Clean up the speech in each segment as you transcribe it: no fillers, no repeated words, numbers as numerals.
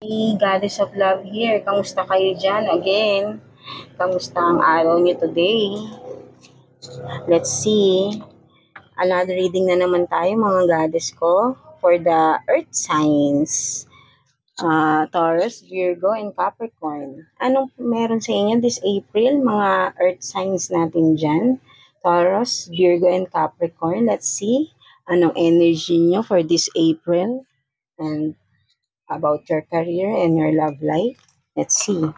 Hey, Goddess of Love here. Kamusta kayo dyan? Again, kamusta ang araw niyo today? Let's see. Another reading na naman tayo mga goddess ko for the earth signs. Taurus, Virgo, and Capricorn. Anong meron sa inyo this April, mga earth signs natin dyan? Taurus, Virgo, and Capricorn. Let's see. Anong energy nyo for this April? And about your career and your love life. Let's see.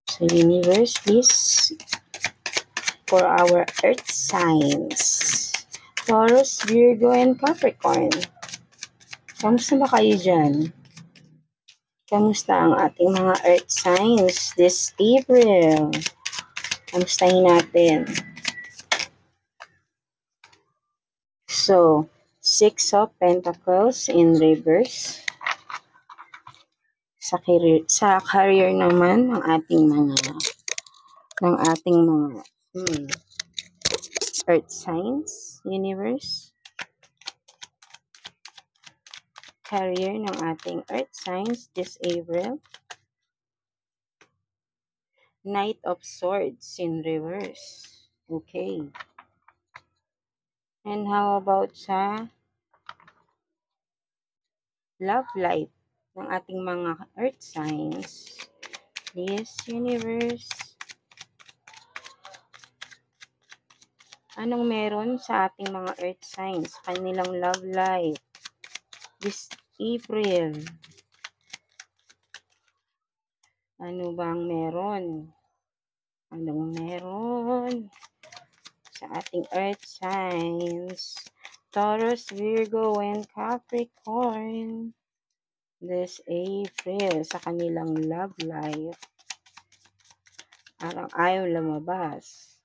So, universe, please, for our earth signs. Taurus, Virgo, and Capricorn. Kamusta ba kayo dyan? Kamusta ang ating mga earth signs this April? Kamustahin natin. So, Six of Pentacles in reverse. Sa career naman ng ating mga earth signs, universe. Career ng ating earth signs this April. Knight of Swords in reverse. Okay. And how about sa love life ng ating mga earth signs? Yes, universe. Anong meron sa ating mga earth signs? Kanilang love life this April. Ano bang meron? Anong meron sa ating earth signs? Taurus, Virgo, and Capricorn this April sa kanilang love life. Parang ayaw lumabas.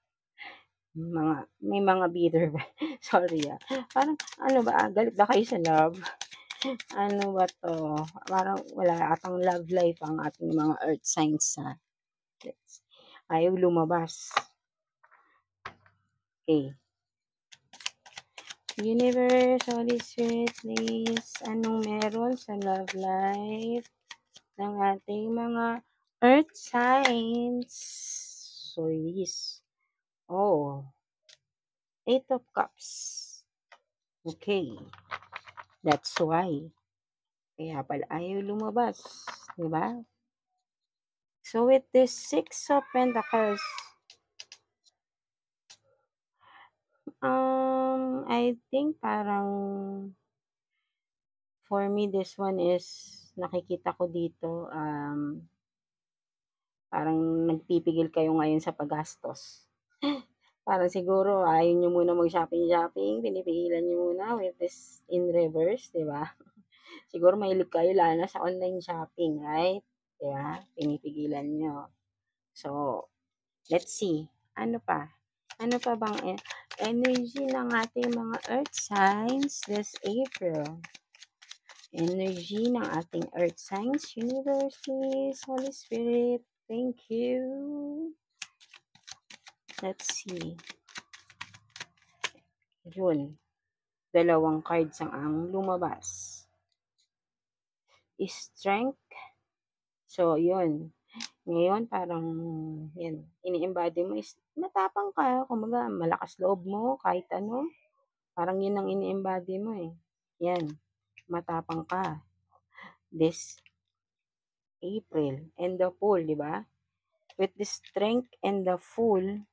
May mga bitter ba? Sorry Parang ano ba? Galit ba kayo sa love? Ano ba to? Parang wala atang love life ang ating mga earth signs ayaw lumabas. Okay. Universe, Holy Spirit, please. Anong meron sa love life ng ating mga earth signs? So, yes. Oh. Eight of Cups. Okay. That's why. Kaya pala ayaw lumabas. Diba? So, with this Six of Pentacles, I think parang for me, this one is nakikita ko dito, parang nagpipigil kayo ngayon sa paggastos. Parang siguro ayaw nyo muna mag-shopping, pinipigilan nyo muna with this in reverse, di ba? Siguro mahilig kayo lalo na sa online shopping, right? Di ba? Pinipigilan nyo. So, let's see. Ano pa? Ano pa bang energy ng ating mga earth signs this April? Energy ng ating earth signs, universe, please, Holy Spirit, thank you. Let's see. Yun. Dalawang cards ang lumabas. Strength. So, yun. Ngayon, parang, yan, ini-embody mo is, matapang ka, kumaga, malakas loob mo, kahit ano. Parang yun ang ini-embody mo Yan, matapang ka. This April. And the Fool, di ba? With the strength and the Fool,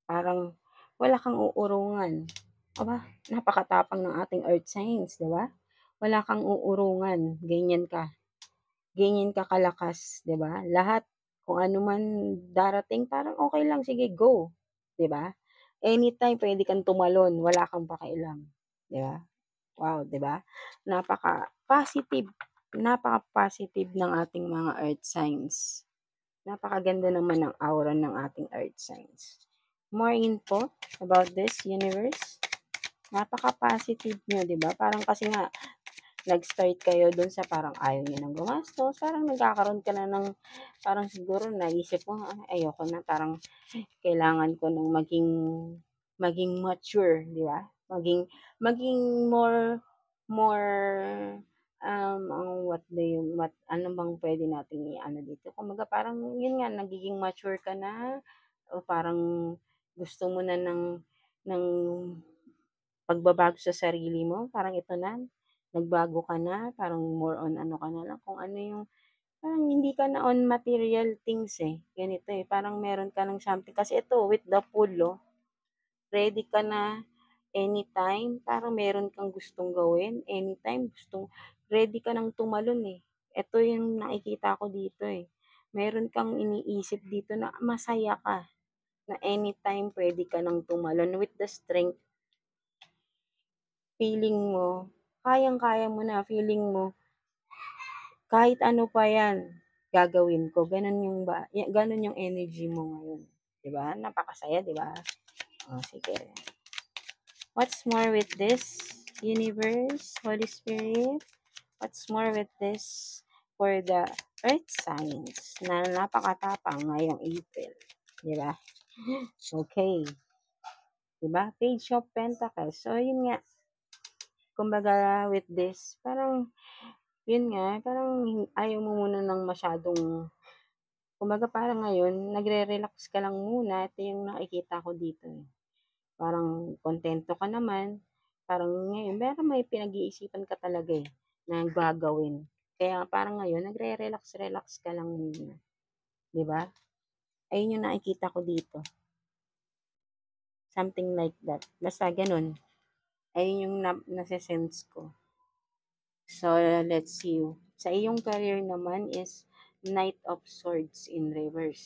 parang wala kang uurungan. Aba, napakatapang ng ating earth signs, di ba? Wala kang uurungan. Ganyan ka. Ganyan ka kalakas, di ba? Lahat, kung ano man darating, parang okay lang, sige, go. Di ba? Anytime, pwede kang tumalon. Wala kang pakialam. Di ba? Wow, di ba? Napaka-positive. Napaka-positive ng ating mga earth signs. Napakaganda naman ng aura ng ating earth signs. More info about this universe. Napaka-positive nyo, di ba? Parang kasi nga, nag-start kayo dun sa parang ayaw nyo nang gumastos. Parang nagkakaroon ka na ng, parang siguro naisip mo, ayoko na, parang kailangan ko nang maging mature, di ba? Maging more ano bang puwede nating i-ano dito, kumbaga parang yun nga nagiging mature ka na o parang gusto mo na ng pagbabago sa sarili mo, parang ito na, nagbago ka na, parang more on ano ka na lang, kung ano yung parang hindi ka na on material things, eh, ganito, eh, parang meron ka ng something kasi ito with the pool, oh, ready ka na anytime, parang meron kang gustong gawin, anytime gustong ready ka ng tumalon, eh. Ito yung nakikita ko dito, eh. Meron kang iniisip dito na masaya ka, na anytime puwede ka ng tumalon with the strength, feeling mo, kayang-kaya mo na, feeling mo, kahit ano pa 'yan, gagawin ko, gano'n yung gano'n yung energy mo ngayon, 'di ba? Napakasaya, 'di ba? Oh, sige. What's more with this, universe, Holy Spirit? What's more with this for the earth signs na napakatapang ngayong April, 'di ba? Okay, 'di ba? Page of Pentacles. So, yun nga, kumbaga with this, parang, yun nga, parang ayaw mo muna ng masyadong, kumbaga parang ngayon, nagre-relax ka lang muna. Ito yung nakikita ko dito, eh. Parang kontento ka naman, parang ngayon pero may pinag-iisipan ka talaga, eh, na gagawin. Kaya parang ngayon nagre-relax-relax ka lang muna, 'di ba? Ayun yung nakikita ko dito, something like that. Basta gano'n, ayun yung nase-sense ko. So, let's see. Sa iyong career naman is Knight of Swords in reverse.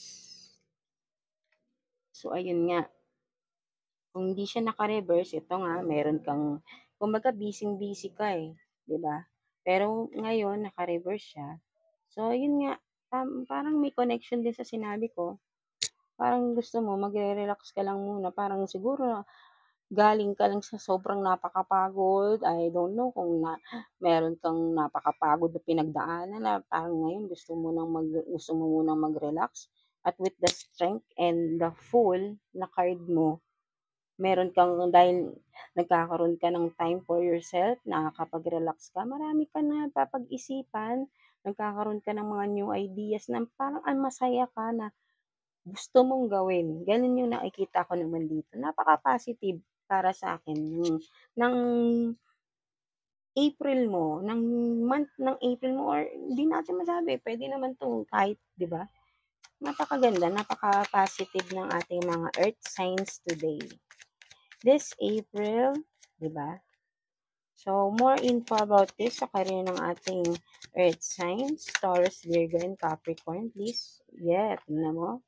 So, ayun nga, kung hindi siya naka-reverse, ito nga, meron kang, kumbaga busy-busy ka, eh, 'di ba? Pero ngayon naka-reverse siya. So yun nga, parang may connection din sa sinabi ko. Parang gusto mo magre-relax ka lang muna, parang siguro galing ka lang sa sobrang napakapagod. I don't know kung meron kang napakapagod na pinagdaanan na parang ngayon gusto mo munang mag-relax. At with the strength and the Fool na card mo, meron kang, dahil nagkakaroon ka ng time for yourself, nakakapag-relax ka, marami ka na papag-isipan, nagkakaroon ka ng mga new ideas na parang ang masaya ka na gusto mong gawin. Gano'n yung nakikita ko naman dito. Napaka-positive para sa akin ng April mo, ng month ng April mo, or hindi natin masabi, puwede naman 'to kahit, 'di ba? Napakaganda, napaka-positive ng ating mga earth signs today. This April, 'di ba? So, more info about this sa career ng ating earth signs, Taurus, Virgo, and Capricorn, please. Yeah, tingnan mo,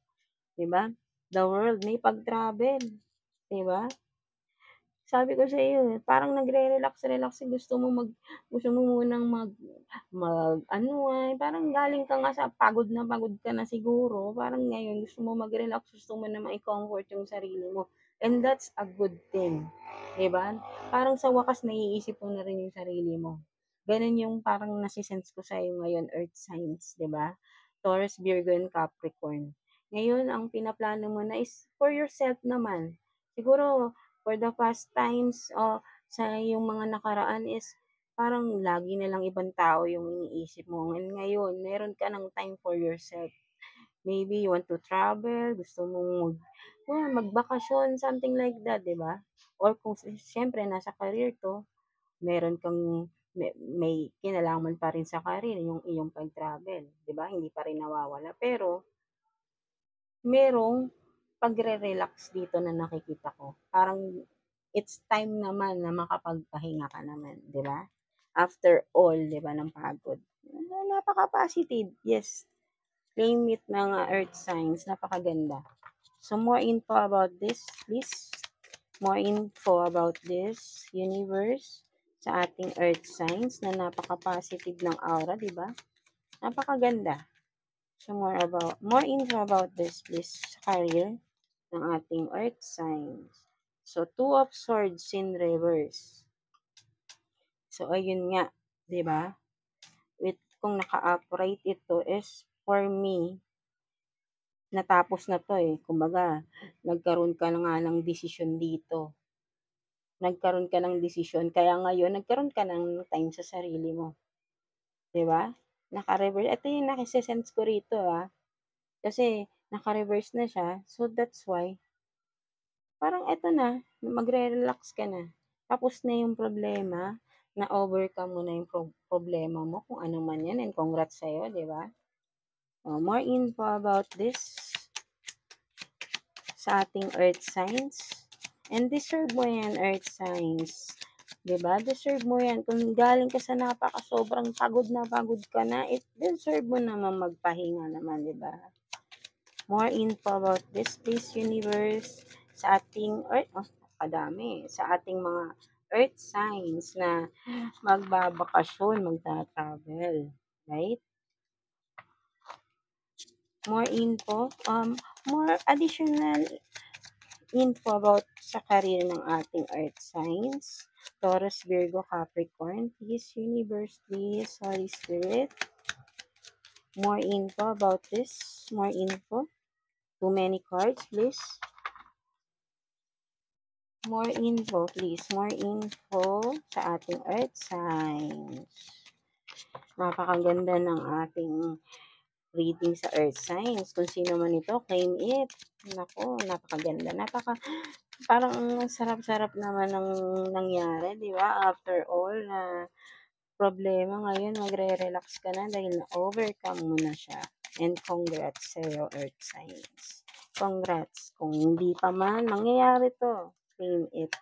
'di ba? The world, may pag-travel, 'di ba? Sabi ko sa iyo, eh, parang nagre-relax-relax, eh, gusto mo munang mag-unwind, parang galing ka nga sa pagod ka na siguro, parang ngayon gusto mo mag-relax, gusto mo na mai-comfort yung sarili mo, and that's a good thing, 'di ba? Parang sa wakas naiisip mo na rin yung sarili mo. Gano'n yung parang nase-sense ko sa'yo ngayon, earth signs, 'di ba? Taurus, Virgo, and Capricorn. Ngayon ang pinaplano mo na is for yourself naman. Siguro for the past times o sa yung mga nakaraan is parang lagi na lang ibang tao yung iniisip mo. And ngayon, meron ka ng time for yourself. Maybe you want to travel, gusto mong magbakasyon, something like that, 'di ba? Or kung siyempre nasa career 'to, meron kang may kinalaman pa rin sa career yung iyong pag-travel, 'di ba? Hindi pa rin nawawala. Pero merong pagre-relax dito na nakikita ko. Parang it's time naman na makapagpahinga ka naman, 'di ba? After all, 'di ba, ng pagod. Napaka-positive, yes. Claim it, mga earth signs, napakaganda. So more info about this, please. More info about this universe sa ating earth signs na napaka-positive ng aura, 'di ba? Napakaganda. So more info about this, please, career ng ating earth signs. So, Two of Swords in reverse. So, ayun nga, 'di ba? Kung naka-upright ito is for me, natapos na 'to, eh. Kumbaga, nagkaroon ka na nga ng desisyon dito. Nagkaroon ka ng desisyon, kaya ngayon nagkaroon ka ng time sa sarili mo. 'di ba? Naka-reverse. Ito yung naki-se-sense ko rito, kasi naka-reverse na siya. So, that's why parang eto na, magre-relax ka na. Tapos na yung problema, na-overcome mo na yung problema mo kung ano man yan, and congrats sa'yo, 'di ba? Oh, more info about this sa ating earth signs. And deserve mo yan, earth signs. 'Di ba? Deserve mo yan. Kung galing ka sa sobrang pagod ka na, it deserve mo naman magpahinga naman, 'di ba? More info about this, please, universe, sa ating earth, kadami, sa ating mga earth signs na magbabakasyon, magta-travel, right? More info, more additional info about sa career ng ating earth signs. Taurus, Virgo, Capricorn. Please, universe, please, Holy Spirit. More info about this. More info. Too many cards, please. More info, please. More info sa ating earth signs. Napakaganda ng ating reading sa earth signs. Kung sino man ito, claim it. Nako, napakaganda. Parang sarap-sarap naman ng nangyari, di ba? After all, na problema ngayon, magre-relax ka na dahil na-overcome mo na siya. And congrats sa iyo, earth signs. Congrats. Kung hindi pa man, mangyayari to. Claim it.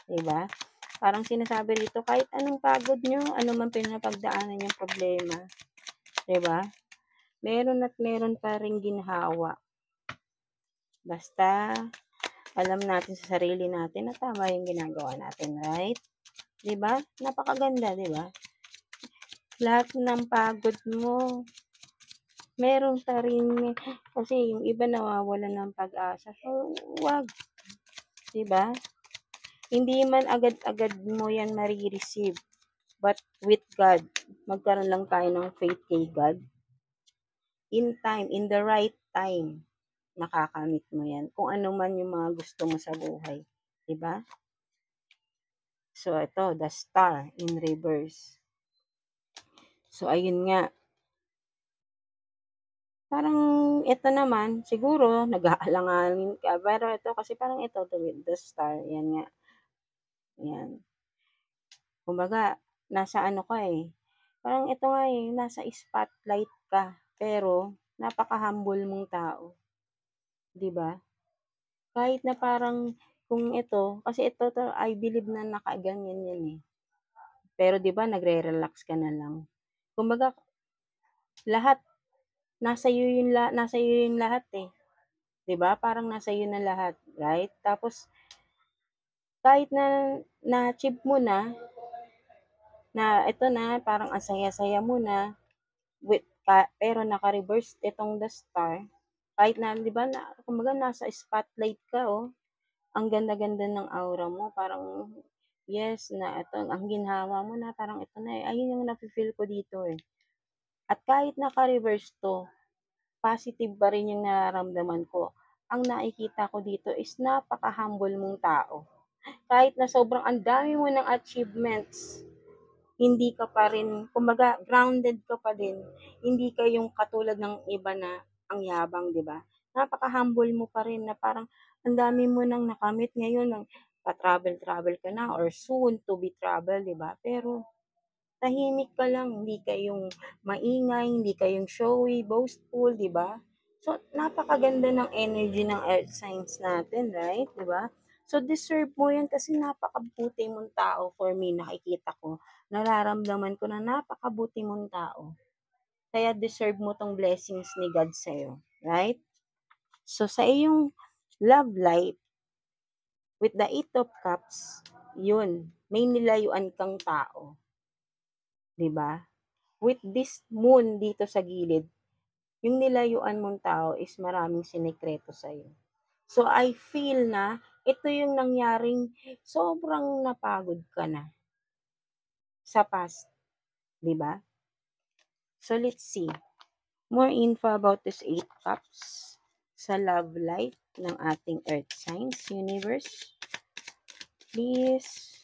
Diba? Parang sinasabi rito, kahit anong pagod nyo, ano man pinapagdaanan yung problema. Diba? Meron at meron pa rin ginhawa. Basta, alam natin sa sarili natin na tama yung ginagawa natin, right? Diba? Napakaganda, diba? Lahat ng pagod mo, meron pa rin, kasi yung iba nawawalan ng pag-asa. So, wag. Diba? Hindi man agad-agad mo yan marireceive. But with God, magkaroon lang tayo ng faith kay God. In time, in the right time, makakamit mo yan. Kung ano man yung mga gusto mo sa buhay. Diba? So, ito, the star in reverse. So, ayun nga. Parang ito naman, siguro, nag-aalanganin ka. Pero ito, kasi parang ito, the star. Yan nga. Yan. Kumbaga, nasa ano ka parang ito nga nasa spotlight ka. Pero, napaka-humble mong tao. 'Di ba? Kahit na parang kung ito, kasi ito I believe na nakaganyan yan Pero 'di ba nagre-relax ka na lang. Kumbaga lahat nasa iyo yung lahat 'Di ba? Parang nasa iyo na lahat, right? Tapos kahit na na-achieve mo na ito na parang ang saya-saya mo na pero naka-reverse itong the star. Kahit na 'di ba na kumbaga nasa spotlight ka ang ganda-ganda ng aura mo, parang yes na ito ang ginhawa mo na parang ito na ayun yung nafi-feel ko dito At kahit naka-reverse 'to, positive pa rin yung nararamdaman ko. Ang nakikita ko dito is napaka-humble mong tao. Kahit na sobrang ang dami mo ng achievements, hindi ka pa rin, kumbaga grounded ka pa din. Hindi ka yung katulad ng iba na ang yabang, 'di ba? Napaka-humble mo pa rin na parang ang dami mo nang nakamit ngayon ng pa-travel-travel ka na or soon to be travel, 'di ba? Pero tahimik ka lang, hindi ka yung maingay, hindi ka yung showy, boastful, 'di ba? So napakaganda ng energy ng earth signs natin, right? 'Di ba? So deserve mo 'yan kasi napakabuti mong tao for me, nakikita ko. Nararamdaman ko na napakabuti mong tao. Kaya deserve mo tong blessings ni God sa'yo, right? So sa iyong love life, with the 8 of Cups, yun, may nilayuan kang tao. 'Di ba? With this moon dito sa gilid, yung nilayuan mong tao is maraming sinekreto sa'yo. So, I feel na ito yung nangyaring sobrang napagod ka na sa past, di ba? So, let's see. More info about this 8 Cups sa love life ng ating earth signs, universe. Please,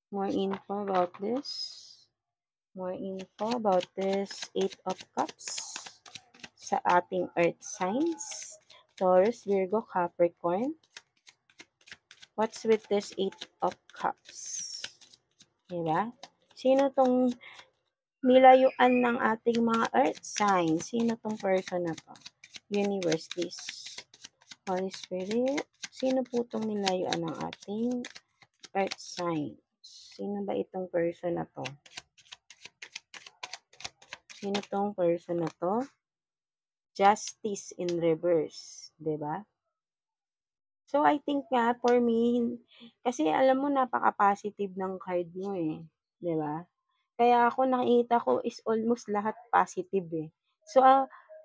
more info about this. More info about this 8 of Cups sa ating Earth signs. Taurus, Virgo, Capricorn. What's with this 8 of Cups? Diba? Sino tong nilayuan ng ating mga Earth signs? Sino tong person na to? Universe, please. Holy Spirit. Sino po tong nilayuan ng ating Earth signs? Sino ba itong person na to? Sino tong person na to? Justice in reverse, 'di ba? So I think nga for me, kasi alam mo napaka-positive ng card mo eh, 'di ba? Kaya ako nakikita ko is almost lahat positive eh. So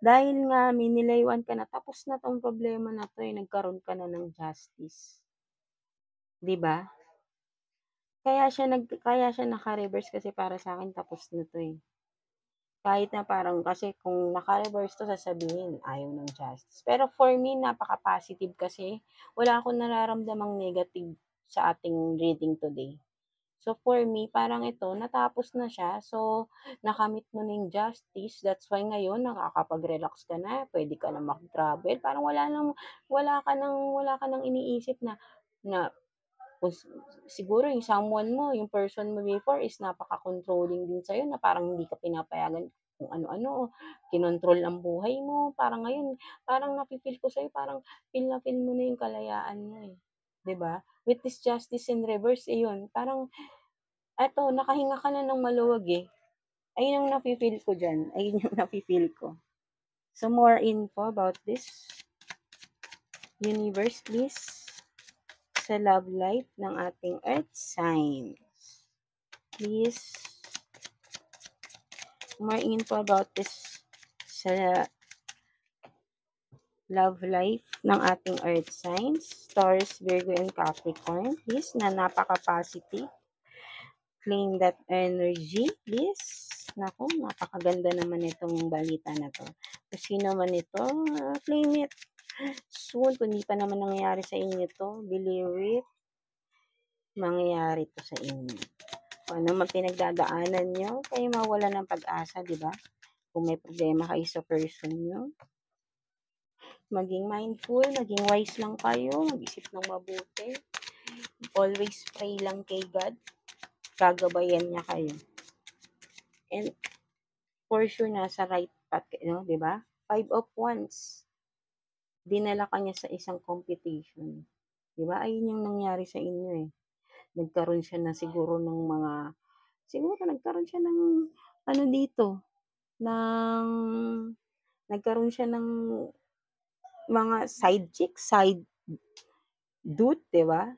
dahil nga may nilayuan ka na, tapos na tong problema na to eh, nagkaroon ka na ng justice, 'di ba? Kaya siya naka-reverse kasi para sa akin tapos na to eh. Kahit na parang kasi kung naka-reverse 'to sasabihin ayaw ng justice. Pero for me napaka-positive kasi wala akong nararamdamang negative sa ating reading today. So for me parang ito natapos na siya. So nakamit mo na yung justice. That's why ngayon nakakapag-relax ka na, pwede ka na mag-travel. Parang wala ka nang iniisip na na kung siguro yung someone mo, yung person mo before is napaka-controlling din sa'yo na parang hindi ka pinapayagan kung ano-ano, kinontrol ang buhay mo. Parang ngayon, parang nafi-feel ko sa'yo, parang feel na feel mo na yung kalayaan mo eh. 'Di ba? With this justice in reverse, eh yun, parang eto, nakahinga ka na ng maluwag eh. Ayun ang nafi-feel ko dyan. Ayun yung nafi-feel ko. So, more info about this universe, please. Sa love life ng ating earth signs. Please, more info about this sa love life ng ating earth signs. Taurus, Virgo, and Capricorn. Please, na napaka-positive. Claim that energy, please. Naku, napakaganda naman itong balita na to. Kung sino man ito, claim it. Soon, kung hindi pa naman nangyayari sa inyo to, believe it, mangyayari to sa inyo. Kung ano man pinagdadaanan nyo, kayo mawala ng pag-asa, di ba? Kung may problema kayo sa person nyo, maging mindful, maging wise lang kayo, mag-isip ng mabuti. Always pray lang kay God, gagabayan niya kayo. And for sure, nasa right path, no? Di ba? 5 of Wands. Dinala ka niya sa isang competition. Di ba? Ayun yung nangyari sa inyo eh. Nagkaroon siya na siguro ng nagkaroon siya ng, ano dito, nagkaroon siya ng mga side chick, side dude, di ba?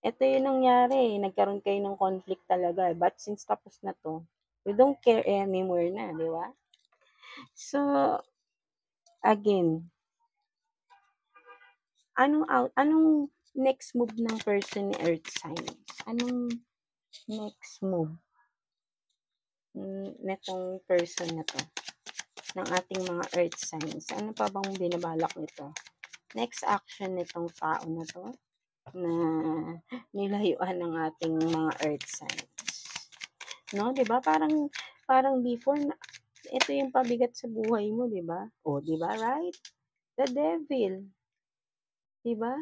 Ito yung nangyari, nagkaroon kayo ng conflict talaga. But since tapos na to, you don't care anymore na, di ba? So, again, anong next move ng person ni Earth signs? Anong next move netong person na to? Ng ating mga Earth signs? Ano pa bang binabalak nito? Next action nitong tao na to na nilayuan ng ating mga Earth signs. No, 'di ba? Parang before ito yung pabigat sa buhay mo, 'di ba? O, 'di ba, right? The devil, 'di ba?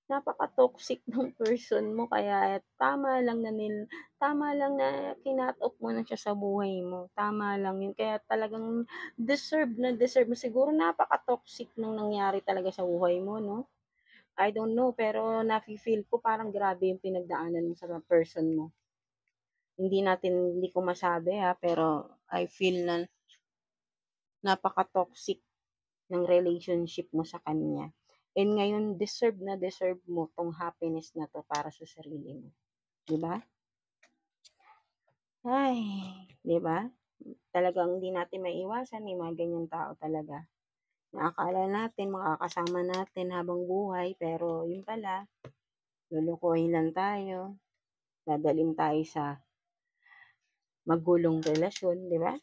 Napaka-toxic ng person mo kaya tama lang na kinat-off mo na siya sa buhay mo. Tama lang yun. Kaya talagang deserve mo. Siguro napaka-toxic nung nangyari talaga sa buhay mo, no? I don't know, pero nafi-feel ko parang grabe yung pinagdaanan mo sa person mo. Hindi ko masabi ha, pero I feel na napaka-toxic ng relationship mo sa kanya. And ngayon, deserve mo tong happiness na to para sa sarili mo. 'Di ba? Ay, 'di ba? Talagang hindi natin maiiwasan, may mga ganyang tao talaga. Naakala natin makakasama natin habang buhay, pero yun pala, lulukuhin lang tayo, dadalhin tayo sa magulong relasyon, 'di ba?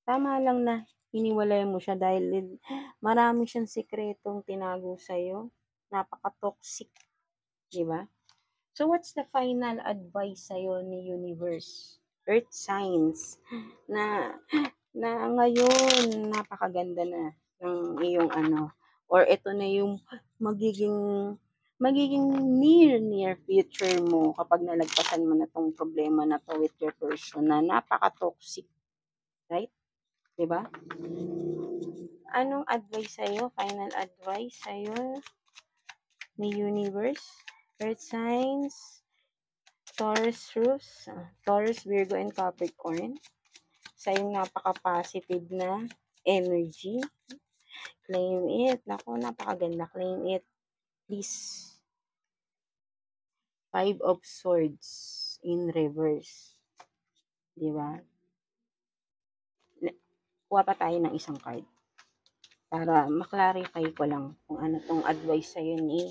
Tama lang na hiniwalay mo siya dahil marami siyang sikretong tinago sa'yo. Napaka-toxic, 'di ba? So what's the final advice sa'yo ni universe? Earth signs na ngayon napakaganda na ng iyong ano, or ito na yung magiging near future mo kapag nalagpasan mo na 'tong problema na 'to with your person na napaka-toxic, right? 'Di ba? Anong advice sa'yo, final advice sa'yo ni universe? Earth signs, Taurus, Virgo, and Capricorn, sa yung napaka-positive na energy. Claim it. Naku, napakaganda. Claim it. Please. Five of Swords in reverse. Di ba? Kuha pa tayo ng isang card para maklarify ko lang kung ano tong advice sa'yo ni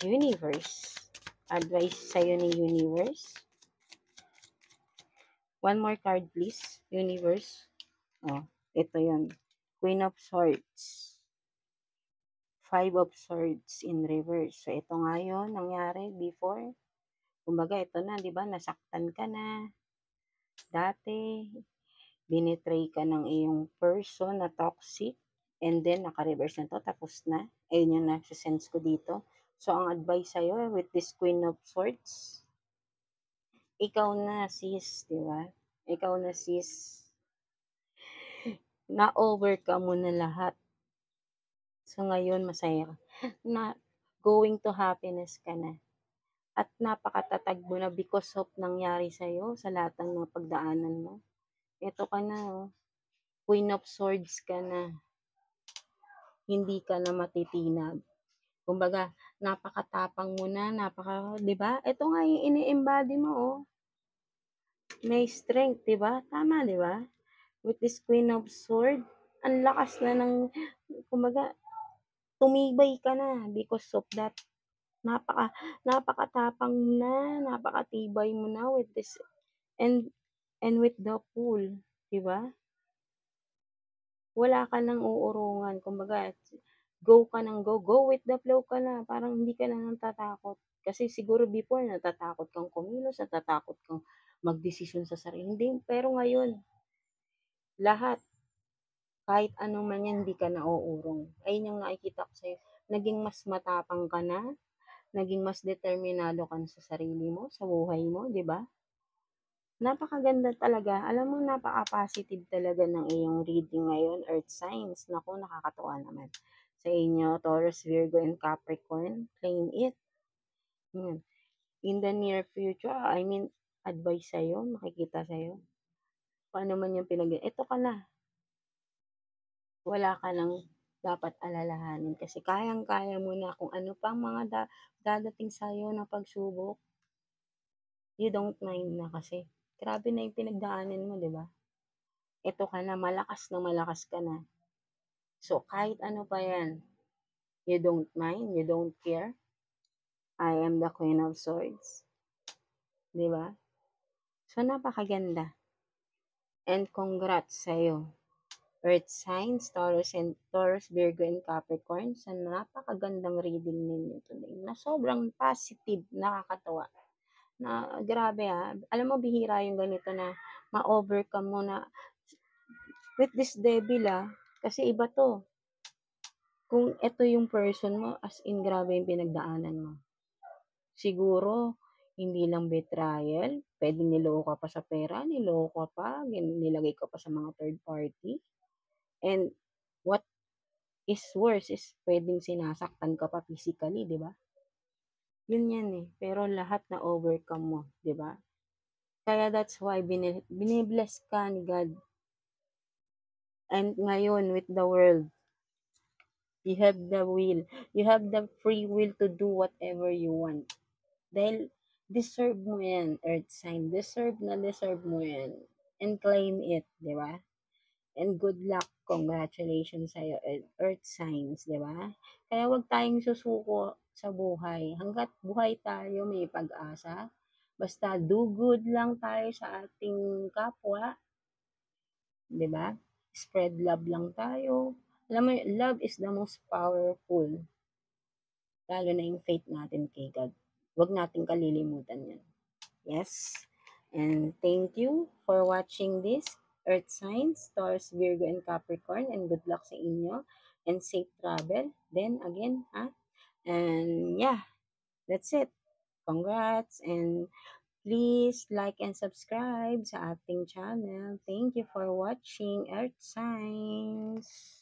universe. Advice sa'yo ni universe. One more card, please. Universe. Oh, ito yun. Queen of Swords. Five of Swords in reverse. So, ito nga yun, nangyari before. Kumbaga, ito na, di ba? Nasaktan ka na. Dati, binitray ka ng iyong person na toxic. And then, naka-reverse na to. Tapos na. Ayun yung nasa-sense ko dito. So, ang advice sa'yo with this Queen of Swords, ikaw na, sis, di ba? Ikaw na, sis. Na-overcome mo na lahat. So, ngayon, masaya ka. Na going to happiness ka na. At napakatatag mo na because of nangyari sa'yo sa lahat ng mga pagdaanan mo. Ito ka na, oh. Queen of Swords ka na. Hindi ka na matitinag. Kumbaga, napakatapang mo na, di ba? Ito nga yung ini-embody mo, oh. May strength, di ba? Tama, di ba? With this Queen of Swords, ang lakas na ng, kumbaga, tumibay ka na because of that. Napakatapang na, napakatibay mo na with this, and with the Fool, 'di ba? Wala ka nang uurungan, kumbaga go ka ng go with the flow ka na, parang hindi ka na natatakot. Kasi siguro before natatakot kang kumilos, natatakot kang magdesisyon sa sarili, hindi, pero ngayon lahat, kahit anong man yan, hindi ka na uurong. Ayun yung nakikita ko sa'yo, naging mas matapang ka na, naging mas determinado ka na sa sarili mo, sa buhay mo, 'di ba? Napakaganda talaga. Alam mo, napaka-positive talaga ng iyong reading ngayon, Earth Signs. Naku, nakakatuwa naman. Sa inyo, Taurus, Virgo, and Capricorn, claim it. In the near future, I mean, advice sa'yo, makikita sa'yo. Paano man yung ito ka na. Wala ka nang dapat alalahanin kasi kayang-kaya mo na kung ano pang mga dadating sa'yo na pagsubok. You don't mind na kasi. Grabe na yung pinagdaanan mo, di ba? Ito ka na, malakas ka na. So, kahit ano pa yan, you don't mind, you don't care. I am the Queen of Swords. Di ba? So, napakaganda. And congrats sa'yo. Earth signs, Taurus, Virgo, and Capricorn, sa napakagandang reading ninyo today na sobrang positive, nakakatawa. Na grabe alam mo, bihira yung ganito na ma-overcome mo na with this devil kasi iba to. Kung ito yung person mo, as in grabe yung pinagdaanan mo. Siguro, hindi lang betrayal, pwedeng niloko ka pa sa pera, niloko ka pa, nilagay ka pa sa mga third party. And what is worse is pwedeng sinasaktan ka pa physically, di ba? Yun yan pero lahat na overcome mo, di ba? Kaya that's why binibless ka ni God. And ngayon, with the world, you have the will. You have the free will to do whatever you want. Dahil, deserve mo yan, Earth sign. Deserve mo yan. And claim it, di ba? And good luck, congratulations sa'yo, Earth signs, di ba? Kaya wag tayong susuko sa buhay. Hanggat buhay tayo, may pag-asa. Basta do good lang tayo sa ating kapwa, di ba? Spread love lang tayo. Alam mo, love is the most powerful. Lalo na yung faith natin kay God. 'wag nating kalilimutan 'yun. Yes, and thank you for watching this Earth Signs, Taurus, Virgo, and Capricorn, and good luck sa inyo and safe travel. Then again, and yeah, that's it. Congrats, and please like and subscribe sa ating channel. Thank you for watching Earth Signs.